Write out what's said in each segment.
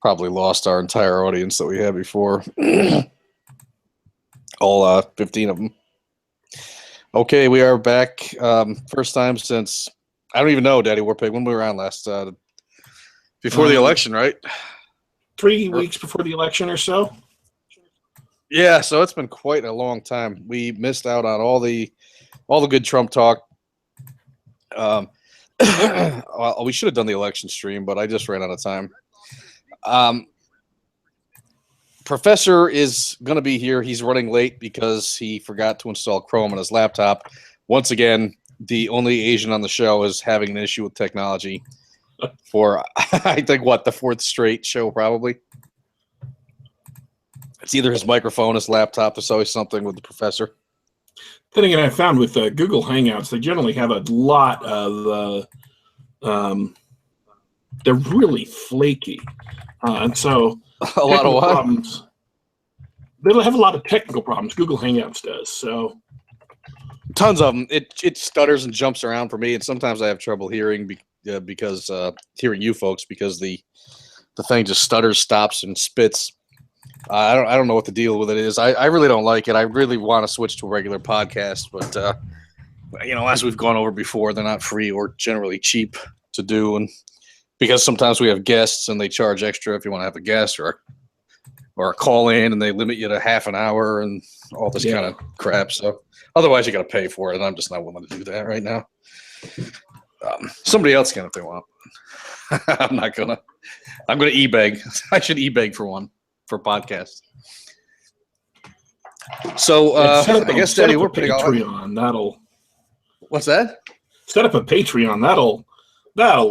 Probably lost our entire audience that we had before. All 15 of them. Okay, we are back. First time since, I don't even know, Daddy Warpig, when we were on last. Before the election, right? 3 weeks before the election or so. Yeah, so it's been quite a long time. We missed out on all the good Trump talk. Well, we should have done the election stream, but I just ran out of time. Professor is going to be here. He's running late because he forgot to install Chrome on his laptop. Once again, the only Asian on the show is having an issue with technology for, I think, the fourth straight show, probably. It's either his microphone, his laptop. There's always something with the professor. Then again, I found with Google Hangouts, they generally have a lot of, they're really flaky. And so a lot of problems. They'll have a lot of technical problems. Google Hangouts does. So tons of them. It stutters and jumps around for me, and sometimes I have trouble hearing because hearing you folks because the thing just stutters, stops, and spits. I don't know what the deal with it is. I really don't like it. I really want to switch to a regular podcast, but as we've gone over before, they're not free or generally cheap to do, and because sometimes we have guests and they charge extra if you want to have a guest or a call in, and they limit you to half an hour and all this kind of crap. So otherwise, you got to pay for it, and I'm just not willing to do that right now. Somebody else can if they want. I'm not gonna. I'm gonna e-beg. I should e-beg for one for podcast. So I guess Daddy, we're putting Patreon. That'll. What's that? Set up a Patreon. That'll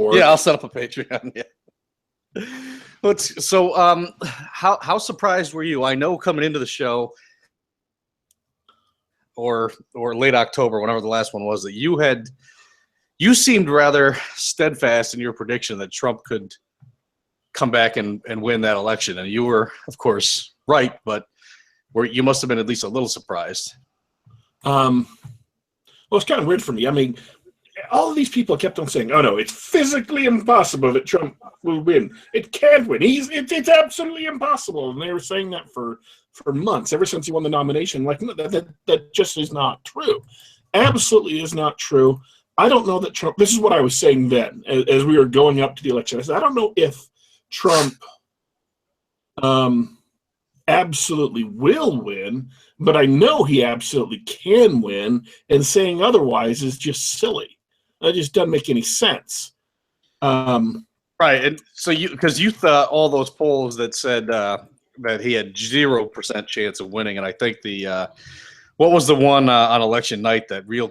work. Yeah, I'll set up a Patreon. Yeah. So, how surprised were you? I know coming into the show, or late October, whenever the last one was, that you seemed rather steadfast in your prediction that Trump could come back and win that election, and you were, of course, right, but you must have been at least a little surprised. Well, it's kind of weird for me. I mean, all of these people kept on saying, "Oh no, it's physically impossible that Trump will win. It can't win. It's absolutely impossible." And they were saying that for months, ever since he won the nomination. Like, no, that just is not true. Absolutely is not true. I don't know that Trump. This is what I was saying then, as we were going up to the election. I said, I don't know if Trump absolutely will win, but I know he absolutely can win, and saying otherwise is just silly. It just doesn't make any sense. Right, and so because you thought all those polls that said that he had 0% chance of winning, and I think what was the one on election night that Real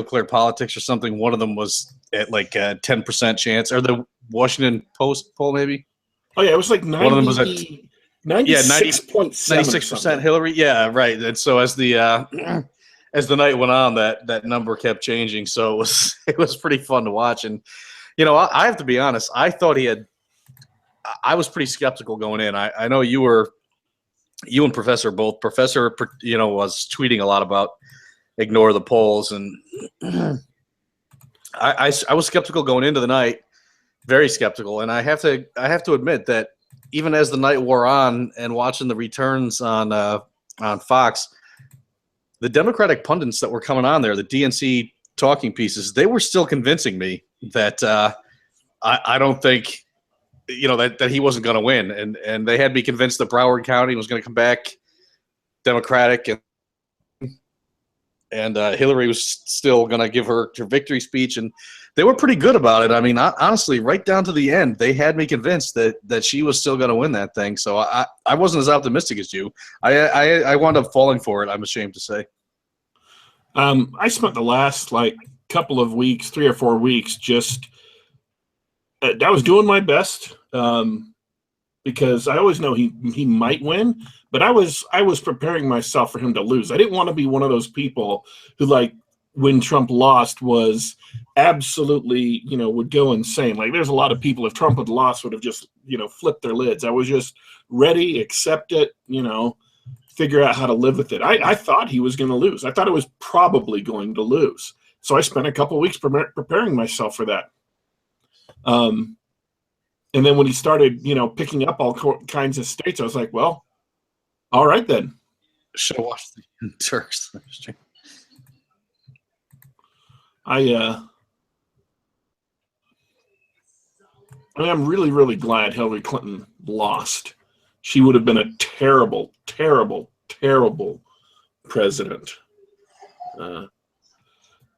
Clear Politics or something? One of them was at like 10% chance, or the Washington Post poll maybe. Oh yeah, it was like 90. One of them was at 96% Hillary. Yeah, right. And so as the night went on, that number kept changing. So it was pretty fun to watch. And I have to be honest. I thought I was pretty skeptical going in. I know you and Professor both. Professor, was tweeting a lot about ignore the polls, and I was skeptical going into the night, very skeptical. And I have to admit that even as the night wore on and watching the returns on Fox, the Democratic pundits that were coming on there, the DNC talking pieces, they were still convincing me that I don't think that he wasn't going to win, and they had me convinced that Broward County was going to come back Democratic, and Hillary was still going to give her victory speech, and they were pretty good about it. I mean, honestly, right down to the end, they had me convinced that she was still going to win that thing. So I wasn't as optimistic as you. I wound up falling for it, I'm ashamed to say. I spent the last couple of weeks, 3 or 4 weeks, just I was doing my best because I always know he might win, but I was preparing myself for him to lose. I didn't want to be one of those people who, when Trump lost, was absolutely, would go insane. Like, there's a lot of people, if Trump had lost, would have just, flipped their lids. I was just ready, accept it, figure out how to live with it. I thought he was going to lose. I thought it was probably going to lose. So I spent a couple of weeks preparing myself for that. And And then when he started, picking up all kinds of states, I was like, well, all right then. Should have watched the Turks. I'm really, really glad Hillary Clinton lost. She would have been a terrible, terrible, terrible president.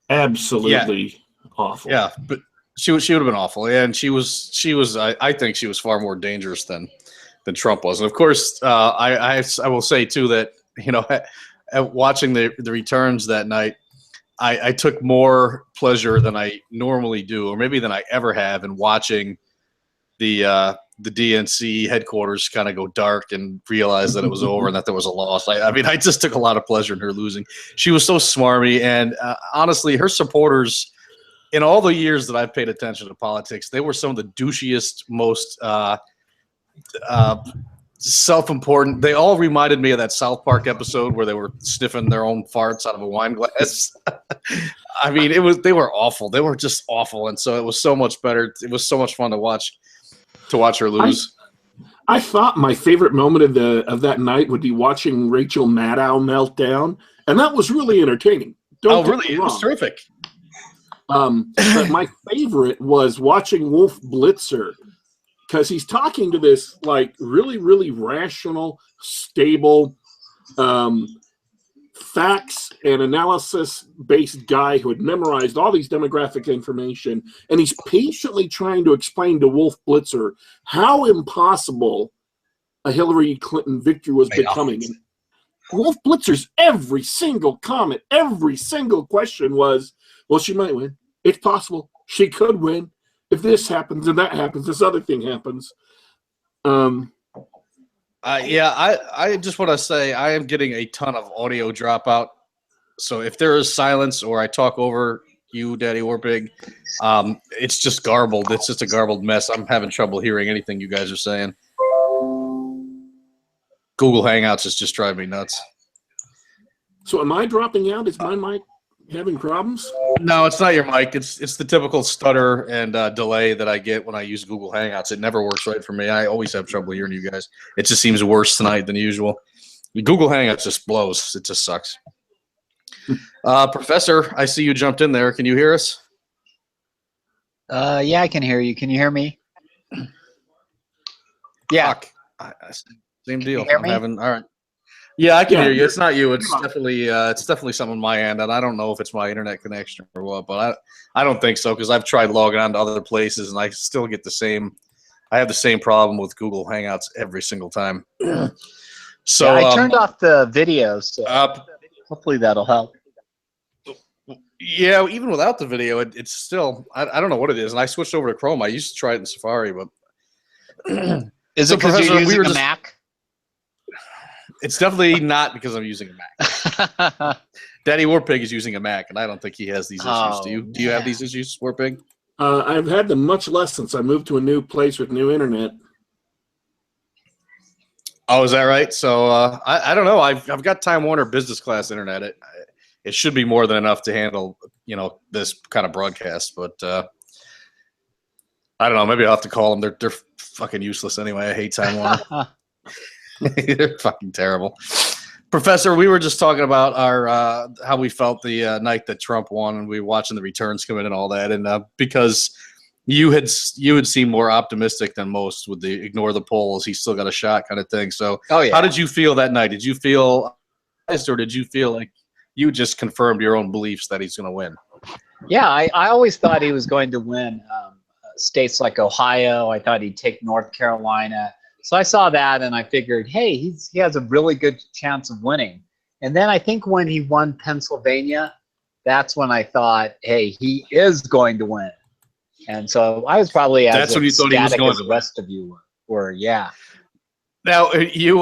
Absolutely awful. Yeah, but she would have been awful, and she was. I think she was far more dangerous than Trump was. And of course, I will say too that at watching the returns that night, I took more pleasure than I normally do, or maybe than I ever have, in watching the DNC headquarters kind of go dark and realize that it was over and that there was a loss. I mean, I just took a lot of pleasure in her losing. She was so smarmy, and honestly, her supporters, in all the years that I've paid attention to politics, they were some of the douchiest, most self-important. They all reminded me of that South Park episode where they were sniffing their own farts out of a wine glass. I mean, they were awful. They were just awful, and so it was so much better. It was so much fun to watch her lose. I thought my favorite moment of that night would be watching Rachel Maddow melt down, and that was really entertaining. Really? It was terrific. But my favorite was watching Wolf Blitzer, because he's talking to this really, really rational, stable, facts and analysis based guy who had memorized all these demographic information, and he's patiently trying to explain to Wolf Blitzer how impossible a Hillary Clinton victory was becoming. And Wolf Blitzer's every single comment, every single question was, well, she might win. It's possible. She could win. If this happens and that happens, this other thing happens. I just want to say I am getting a ton of audio dropout. So if there is silence or I talk over you, Daddy Warpig, it's just garbled. It's just a garbled mess. I'm having trouble hearing anything you guys are saying. Google Hangouts is just driving me nuts. So am I dropping out? Is my mic having problems? No, it's not your mic. It's the typical stutter and delay that I get when I use Google Hangouts. It never works right for me. I always have trouble hearing you guys. It just seems worse tonight than usual. Google Hangouts just blows. It just sucks. Professor, I see you jumped in there. Can you hear us? Yeah, I can hear you. Can you hear me? Yeah. Fuck. Same deal. Hear me? All right. Yeah, I can hear you. It's not you. It's definitely something on my end, and I don't know if it's my internet connection or what, but I don't think so, because I've tried logging on to other places and I still get the same. I have the same problem with Google Hangouts every single time. So yeah, I turned off the video, so hopefully that'll help. Yeah, even without the video, it's still I don't know what it is, and I switched over to Chrome. I used to try it in Safari, but is it because you're using a Mac? It's definitely not because I'm using a Mac. Daddy Warpig is using a Mac, and I don't think he has these issues. Do you have these issues, Warpig? I've had them much less since I moved to a new place with new internet. Oh, is that right? So I don't know. I've got Time Warner business class internet. It should be more than enough to handle this kind of broadcast, but I don't know. Maybe I'll have to call them. They're fucking useless anyway. I hate Time Warner. They're fucking terrible. Professor, we were just talking about our how we felt the night that Trump won, and we were watching the returns come in and all that, and because you had seemed more optimistic than most with the ignore the polls, he's still got a shot kind of thing. So how did you feel that night? Did you feel or did you feel like you just confirmed your own beliefs that he's going to win? Yeah, I always thought he was going to win states like Ohio. I thought he'd take North Carolina. So I saw that and I figured, hey, he has a really good chance of winning. And then I think when he won Pennsylvania, that's when I thought, hey, he is going to win. And so I was probably as ecstatic as the rest of you were. Yeah. Now, you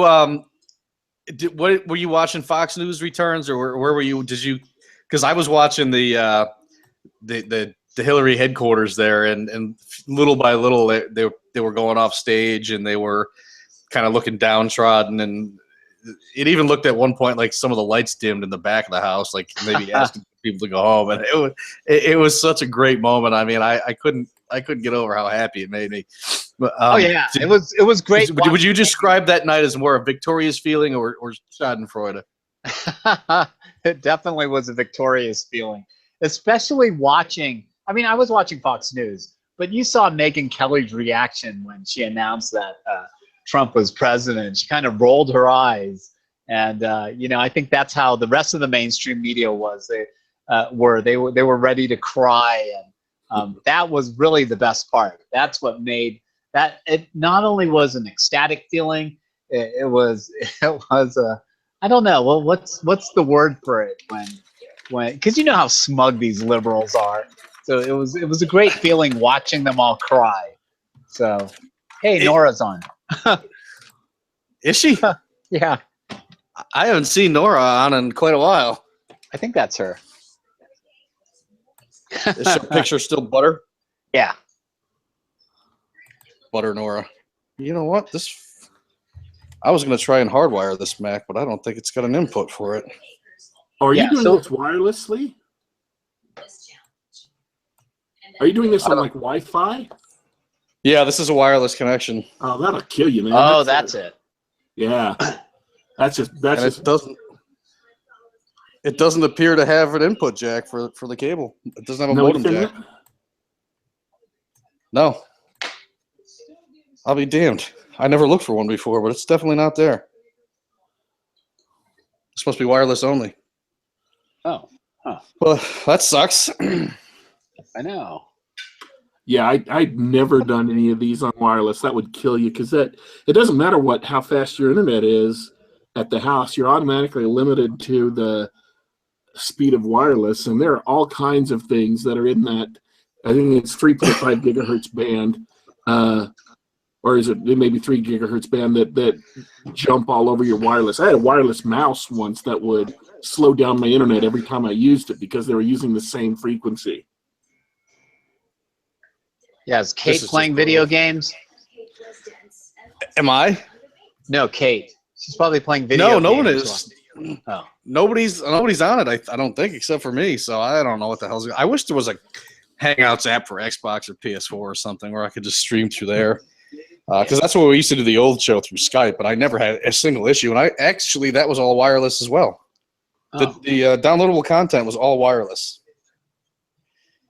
what were you watching? Fox News returns, or where were you? Did you? Because I was watching the Hillary headquarters there, and little by little they were going off stage, and they were kind of looking downtrodden, and it even looked at one point like some of the lights dimmed in the back of the house, like maybe asking people to go home. And it was such a great moment. I mean, I couldn't get over how happy it made me. But, Oh yeah, it was great. Would you describe that night as more a victorious feeling or Schadenfreude? It definitely was a victorious feeling, especially watching. I mean, I was watching Fox News, but you saw Megyn Kelly's reaction when she announced that Trump was president. She kind of rolled her eyes, and I think that's how the rest of the mainstream media was. They were ready to cry, and that was really the best part. That's what made that. It not only was an ecstatic feeling, it was a I don't know. Well, what's the word for it when because you know how smug these liberals are. So it was a great feeling watching them all cry. So hey, Nora's on. Is she? Yeah, I haven't seen Nora on in quite a while. I think that's her. Is her picture still butter? Yeah. Butter Nora. You know what? I was going to try and hardwire this Mac, but I don't think it's got an input for it. Are you Yeah, doing this wirelessly? Are you doing this on like Wi-Fi? Yeah, this is a wireless connection. Oh, that'll kill you, man. Oh, that's it. Yeah, that's just It doesn't appear to have an input jack for the cable. It doesn't have a modem jack. No. I'll be damned. I never looked for one before, but it's definitely not there. It's supposed to be wireless only. Oh, huh. Well, that sucks. I know. Yeah, I'd never done any of these on wireless. That would kill you because it doesn't matter how fast your internet is at the house. You're automatically limited to the speed of wireless, and there are all kinds of things that are in that. I think it's 3.5 gigahertz band, or is it maybe 3 gigahertz band that jump all over your wireless. I had a wireless mouse once that would slow down my internet every time I used it because they were using the same frequency. Yeah, is Kate playing video games? Am I? No, Kate. She's probably playing video games. No one is. Oh. Nobody's on it, I don't think, except for me. So I don't know what the hell's going on. I wish there was a Hangouts app for Xbox or PS4 or something where I could just stream through there. Because that's what we used to do the old show through Skype, but I never had a single issue. And that was all wireless as well. Oh. The downloadable content was all wireless.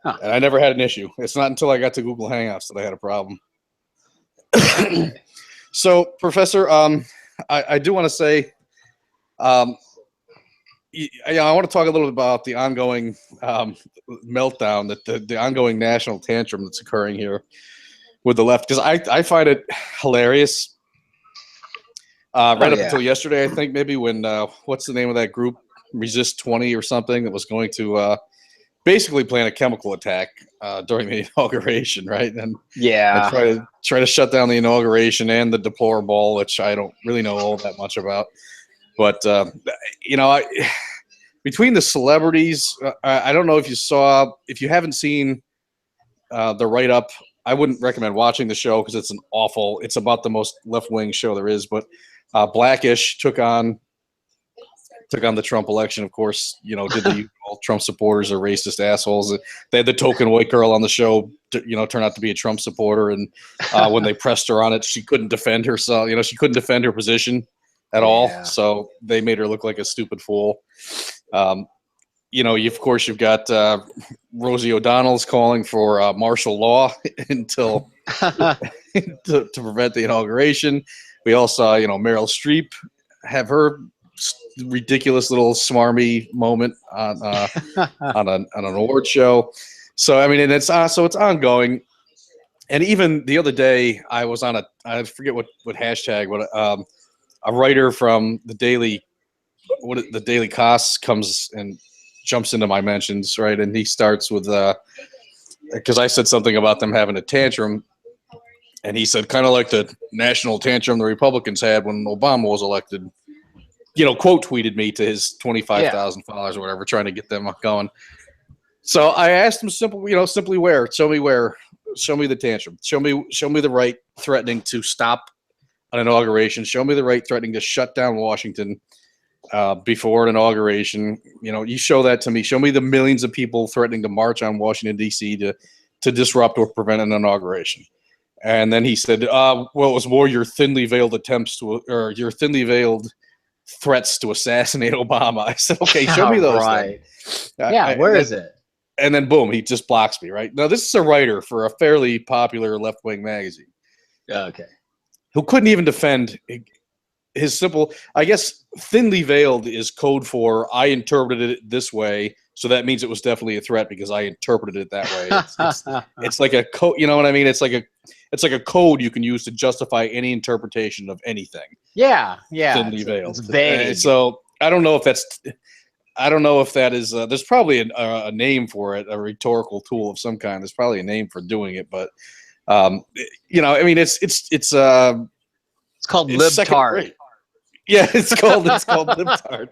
Huh. And I never had an issue. It's not until I got to Google Hangouts that I had a problem. So, Professor, I do want to say, I want to talk a little bit about the ongoing meltdown, the ongoing national tantrum that's occurring here with the left, because I find it hilarious. Up until yesterday, I think maybe when what's the name of that group, Resist 20 or something, that was going to basically plan a chemical attack during the inauguration, right? And try to shut down the inauguration and the deplorable, which I don't really know all that much about. But between the celebrities, I don't know if you haven't seen the write-up. I wouldn't recommend watching the show because it's about the most left-wing show there is. But Blackish took on the Trump election, of course. Did the usual Trump supporters are racist assholes. They had the token white girl on the show, turn out to be a Trump supporter, and when they pressed her on it, she couldn't defend herself. She couldn't defend her position at all. So they made her look like a stupid fool. Of course, you've got Rosie O'Donnell's calling for martial law until to prevent the inauguration. We all saw, Meryl Streep have her ridiculous little smarmy moment on an award show. So and it's ongoing. And even the other day, I was on I forget what hashtag, but a writer from the Daily Kos comes and jumps into my mentions, right? And he starts with because I said something about them having a tantrum, and he said kind of like the national tantrum the Republicans had when Obama was elected. Quote tweeted me to his 25,000 followers or whatever, trying to get them going. So I asked him simply where. Show me the tantrum. Show me the right threatening to stop an inauguration. Show me the right threatening to shut down Washington before an inauguration. You show that to me. Show me the millions of people threatening to march on Washington, D.C. to disrupt or prevent an inauguration. And then he said, well, it was more your thinly veiled attempts to, or your thinly veiled threats to assassinate Obama. I said, okay, show me those. Right. Then. Yeah, where is it? And then boom, he just blocks me, right? Now, this is a writer for a fairly popular left-wing magazine. Okay. Who couldn't even defend his simple, I guess, thinly veiled is code for I interpreted it this way, so that means it was definitely a threat because I interpreted it that way. It's like a code, you know what I mean? It's like a code you can use to justify any interpretation of anything. Yeah. Thinly veiled. It's vague. So I don't know if that is. There's probably a name for it, a rhetorical tool of some kind. There's probably a name for doing it, but you know, I mean, it's called libtard. Yeah, it's called libtard.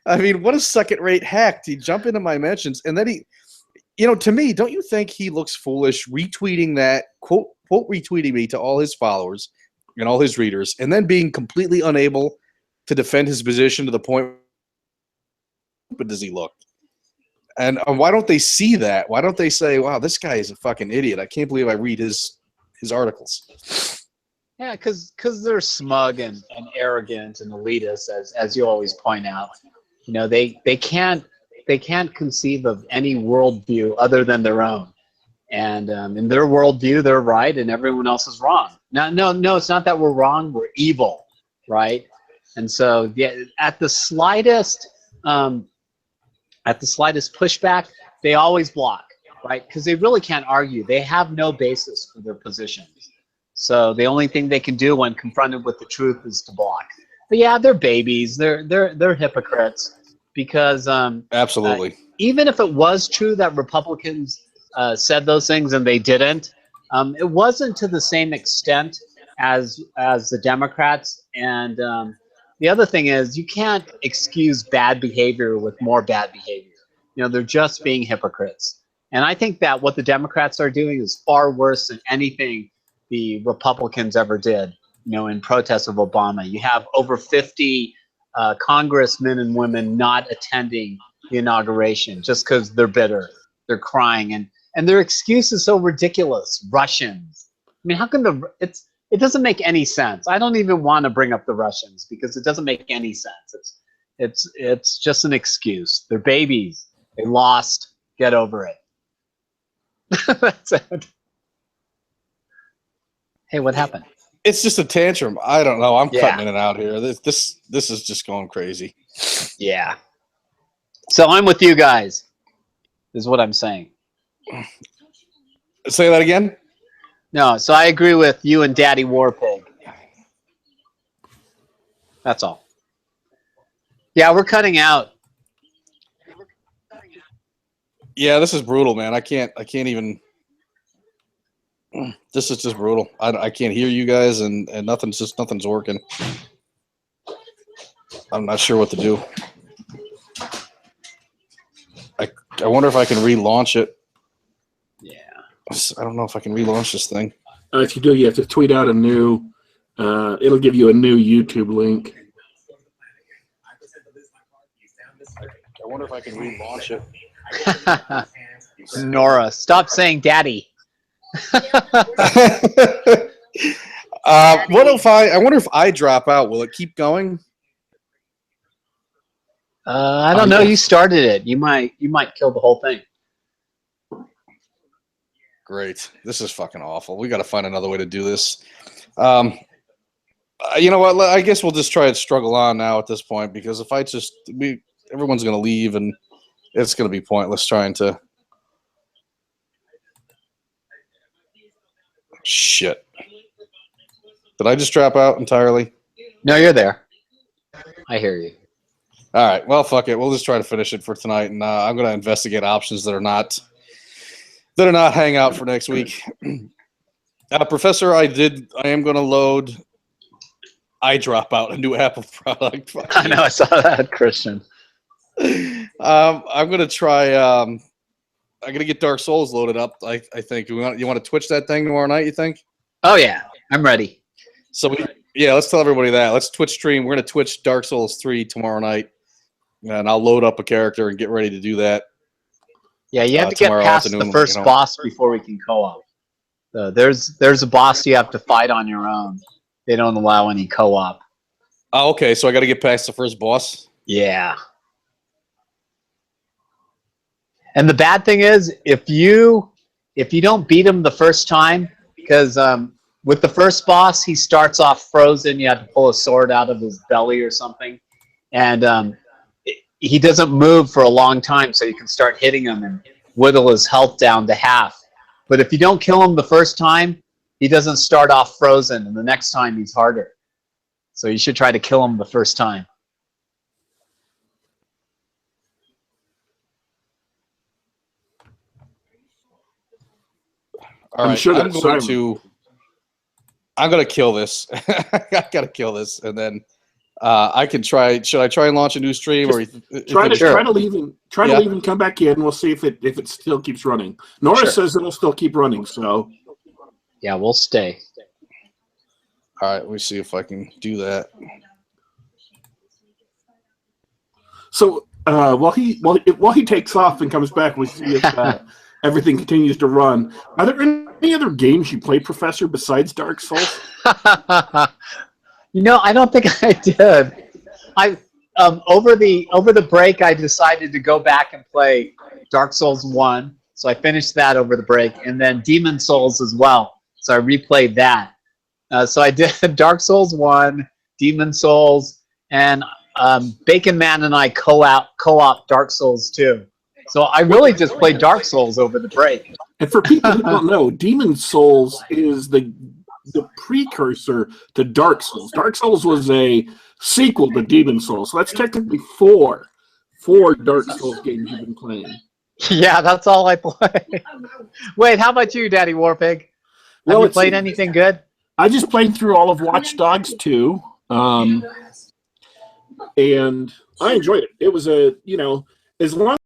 I mean, what a second-rate hack to jump into my mentions, and then he, you know, to me, don't you think he looks foolish retweeting that quote retweeting me to all his followers and all his readers, and then being completely unable to defend his position to the point. But does he look? And why don't they see that? Why don't they say, "Wow, this guy is a fucking idiot. I can't believe I read his articles." Yeah, because they're smug and arrogant and elitist, as you always point out. You know, they can't conceive of any worldview other than their own. And in their worldview, they're right, and everyone else is wrong. No, it's not that we're wrong. We're evil, right? And so, yeah, at the slightest pushback, they always block, right? Because they really can't argue. They have no basis for their positions. So the only thing they can do when confronted with the truth is to block. But yeah, they're babies. They're hypocrites because absolutely. Even if it was true that Republicans said those things and they didn't, it wasn't to the same extent as the Democrats. And the other thing is, you can't excuse bad behavior with more bad behavior. You know, they're just being hypocrites. And I think that what the Democrats are doing is far worse than anything the Republicans ever did, you know, in protest of Obama. You have over 50 congressmen and women not attending the inauguration just because they're bitter. They're crying. And their excuse is so ridiculous. Russians. I mean, how can it doesn't make any sense. I don't even want to bring up the Russians because it doesn't make any sense. It's just an excuse. They're babies. They lost. Get over it. That's it. Hey, what happened? It's just a tantrum. I don't know. I'm cutting in and out here. This is just going crazy. Yeah. So I'm with you guys, is what I'm saying. Say that again? No, so I agree with you and Daddy Warpig. That's all. Yeah, we're cutting out. Yeah, this is brutal, man. I can't even. This is just brutal. I can't hear you guys, and nothing's working. I'm not sure what to do. I wonder if I can relaunch it. Yeah. I don't know if I can relaunch this thing. If you do, you have to tweet out a new. It'll give you a new YouTube link. I wonder if I can relaunch it. Nora, stop saying daddy. What if I wonder if I drop out, will it keep going? I don't know. You started it. You might kill the whole thing. Great. This is fucking awful. We got to find another way to do this. You know what? I guess we'll just try and struggle on now at this point, because if everyone's going to leave and it's going to be pointless trying to. Shit. Did I just drop out entirely? No, you're there. I hear you. All right. Well, fuck it. We'll just try to finish it for tonight, and I'm going to investigate options that are not hangout for next week. Professor, I am going to load iDropout, a new Apple product. I know. I saw that, Christian. I'm going to try. I'm going to get Dark Souls loaded up. I think you want to Twitch that thing tomorrow night. You think? Oh yeah, I'm ready. So let's tell everybody that. Let's Twitch stream. We're going to Twitch Dark Souls 3 tomorrow night, and I'll load up a character and get ready to do that. Yeah, you have to get past the first boss before we can co-op. There's a boss you have to fight on your own. They don't allow any co-op. Oh, okay. So I got to get past the first boss. Yeah. And the bad thing is, if you don't beat him the first time, because with the first boss, he starts off frozen. You have to pull a sword out of his belly or something, and he doesn't move for a long time, so you can start hitting him and whittle his health down to half. But if you don't kill him the first time, he doesn't start off frozen, and the next time he's harder. So you should try to kill him the first time. All I'm right, sure I'm that's going Simon. to. I'm gonna kill this. I gotta kill this, and then I can try. Should I try and launch a new stream, or Try to leave and come back in. We'll see if it still keeps running. Nora says it'll still keep running. So yeah, we'll stay. All right, let me see if I can do that. So while he takes off and comes back, we see if everything continues to run. Are there any other games you play, Professor, besides Dark Souls? You know, I don't think I did. I over the break, I decided to go back and play Dark Souls 1. So I finished that over the break, and then Demon Souls as well. So I replayed that. So I did Dark Souls 1, Demon Souls, and Bacon Man and I co-op Dark Souls 2. So I really just played Dark Souls over the break. And for people who don't know, Demon Souls is the precursor to Dark Souls. Dark Souls was a sequel to Demon Souls. So that's technically four Dark Souls games you've been playing. Yeah, that's all I play. Wait, how about you, Daddy Warpig? Have you played anything good? I just played through all of Watch Dogs 2, and I enjoyed it. It was as long